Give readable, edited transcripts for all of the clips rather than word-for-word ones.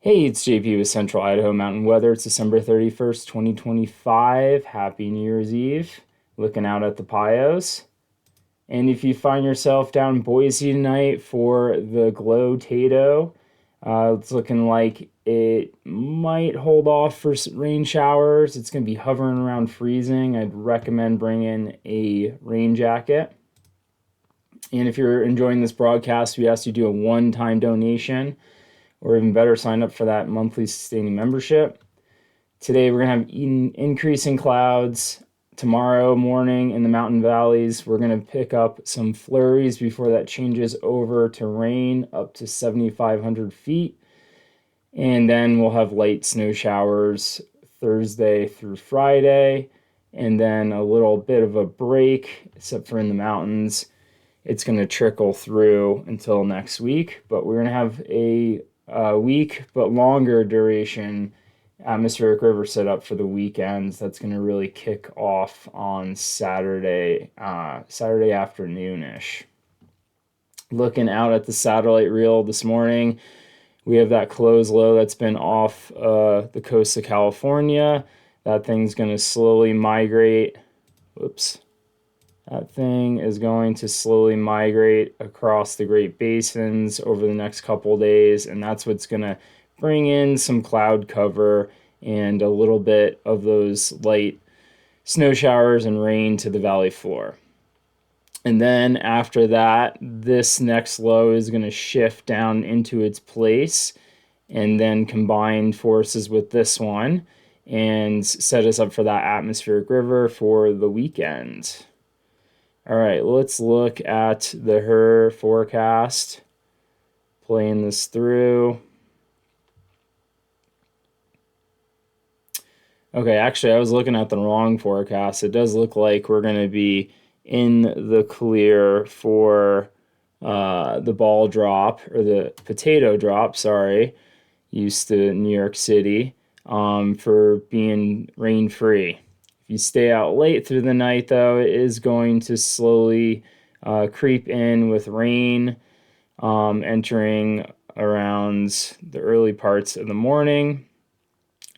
Hey, it's JP with Central Idaho Mountain Weather. It's December 31st, 2025. Happy New Year's Eve. Looking out at the Pios. And if you find yourself down in Boise tonight for the Glow Tato, it's looking like it might hold off for rain showers. It's going to be hovering around freezing. I'd recommend bringing a rain jacket. And if you're enjoying this broadcast, we ask you to do a one-time donation, or even better, sign up for that monthly sustaining membership. Today we're going to have increasing clouds. Tomorrow morning in the mountain valleys, we're going to pick up some flurries before that changes over to rain up to 7,500 feet. And then we'll have light snow showers Thursday through Friday, and then a little bit of a break, except for in the mountains. It's going to trickle through until next week, but we're going to have a week but longer duration atmospheric river set up for the weekends. That's going to really kick off on Saturday afternoon-ish. Looking out at the satellite reel this morning, we have that close low that's been off the coast of California. That thing's going to slowly migrate. That thing is going to slowly migrate across the Great Basins over the next couple days, and that's what's going to bring in some cloud cover and a little bit of those light snow showers and rain to the valley floor. And then after that, this next low is going to shift down into its place and then combine forces with this one and set us up for that atmospheric river for the weekend. All right, let's look at the HRRR forecast, playing this through. Okay, actually, I was looking at the wrong forecast. It does look like we're going to be in the clear for the ball drop, or the potato drop, sorry, used to New York City, for being rain-free. If you stay out late through the night, though, it is going to slowly creep in with rain entering around the early parts of the morning.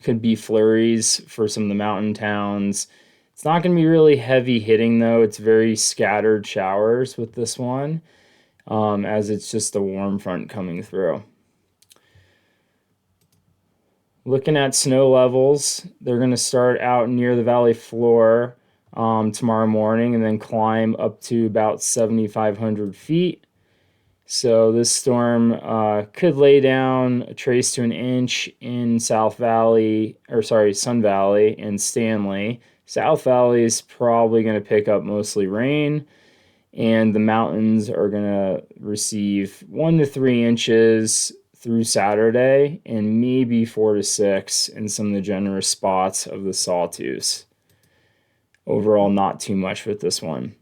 Could be flurries for some of the mountain towns. It's not going to be really heavy hitting, though. It's very scattered showers with this one, as it's just a warm front coming through. Looking at snow levels, they're going to start out near the valley floor tomorrow morning and then climb up to about 7,500 feet. So this storm could lay down a trace to an inch in Sun Valley and Stanley. South Valley is probably going to pick up mostly rain, and the mountains are going to receive 1 to 3 inches through Saturday, and maybe 4 to 6 in some of the generous spots of the Sawtooth. Overall, not too much with this one.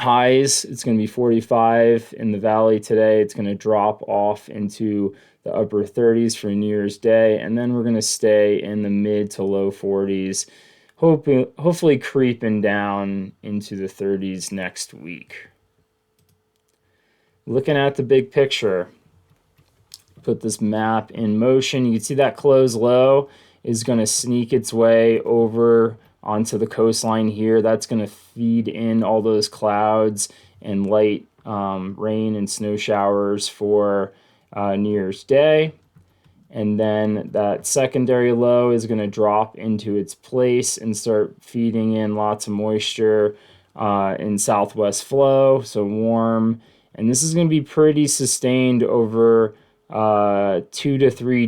Highs, it's going to be 45 in the valley today. It's going to drop off into the upper 30s for New Year's Day, and then we're going to stay in the mid to low 40s, hopefully creeping down into the 30s next week. Looking at the big picture, put this map in motion. You can see that close low is going to sneak its way over onto the coastline here. That's going to feed in all those clouds and light rain and snow showers for New Year's Day. And then that secondary low is going to drop into its place and start feeding in lots of moisture in southwest flow, so warm. And this is going to be pretty sustained over 2 to 4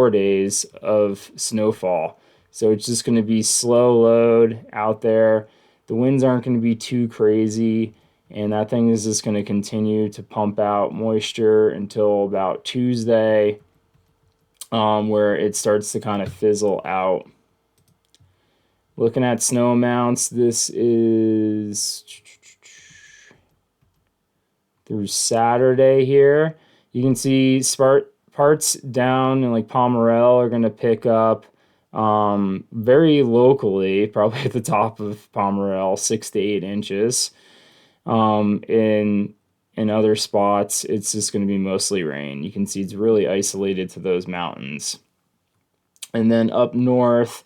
days of snowfall. So it's just going to be slow load out there. The winds aren't going to be too crazy, and that thing is just going to continue to pump out moisture until about Tuesday, where it starts to kind of fizzle out. Looking at snow amounts, this is through Saturday here. You can see parts down in like Pomerelle are going to pick up very locally, probably at the top of Pomerelle, 6 to 8 inches. In in other spots, it's just going to be mostly rain. You can see it's really isolated to those mountains. And then up north,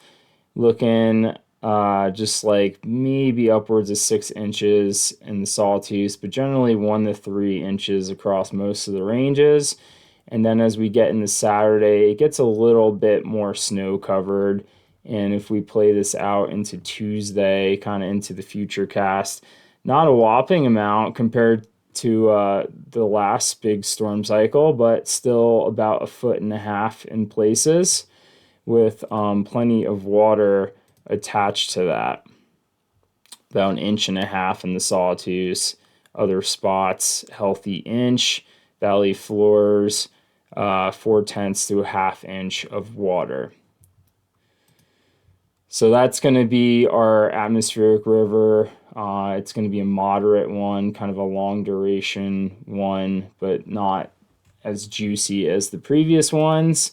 looking just like maybe upwards of 6 inches in the Sawtooth, but generally 1 to 3 inches across most of the ranges. And then as we get into Saturday, it gets a little bit more snow covered. And if we play this out into Tuesday, kind of into the future cast, not a whopping amount compared to the last big storm cycle, but still about 1.5 feet in places, with plenty of water attached to that. About 1.5 inches in the Sawtooth. Other spots, healthy inch. Valley floors, 0.4 to 1/2 inch of water. So that's going to be our atmospheric river. It's going to be a moderate one, kind of a long duration one, but not as juicy as the previous ones.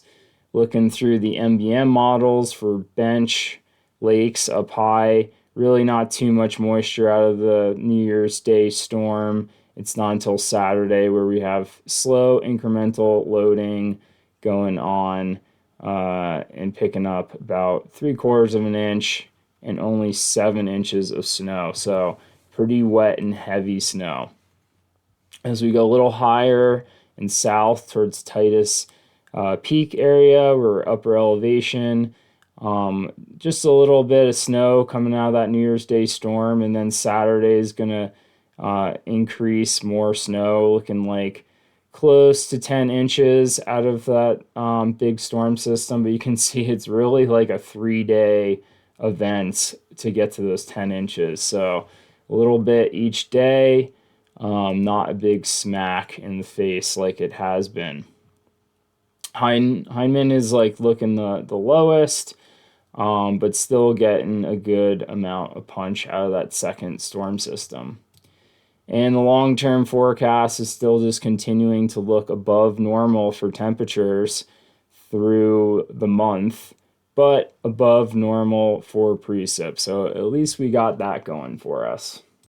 Looking through the MBM models for bench lakes up high, really not too much moisture out of the New Year's Day storm. It's not until Saturday where we have slow incremental loading going on and picking up about 3/4 of an inch and only 7 inches of snow. So pretty wet and heavy snow. As we go a little higher and south towards Titus Peak area, we're upper elevation. Just a little bit of snow coming out of that New Year's Day storm, and then Saturday is going to increase more snow, looking like close to 10 inches out of that big storm system. But you can see it's really like a 3-day event to get to those 10 inches. So a little bit each day, not a big smack in the face like it has been. Heinemann is like looking the lowest, but still getting a good amount of punch out of that second storm system. And the long-term forecast is still just continuing to look above normal for temperatures through the month, but above normal for precip. So at least we got that going for us.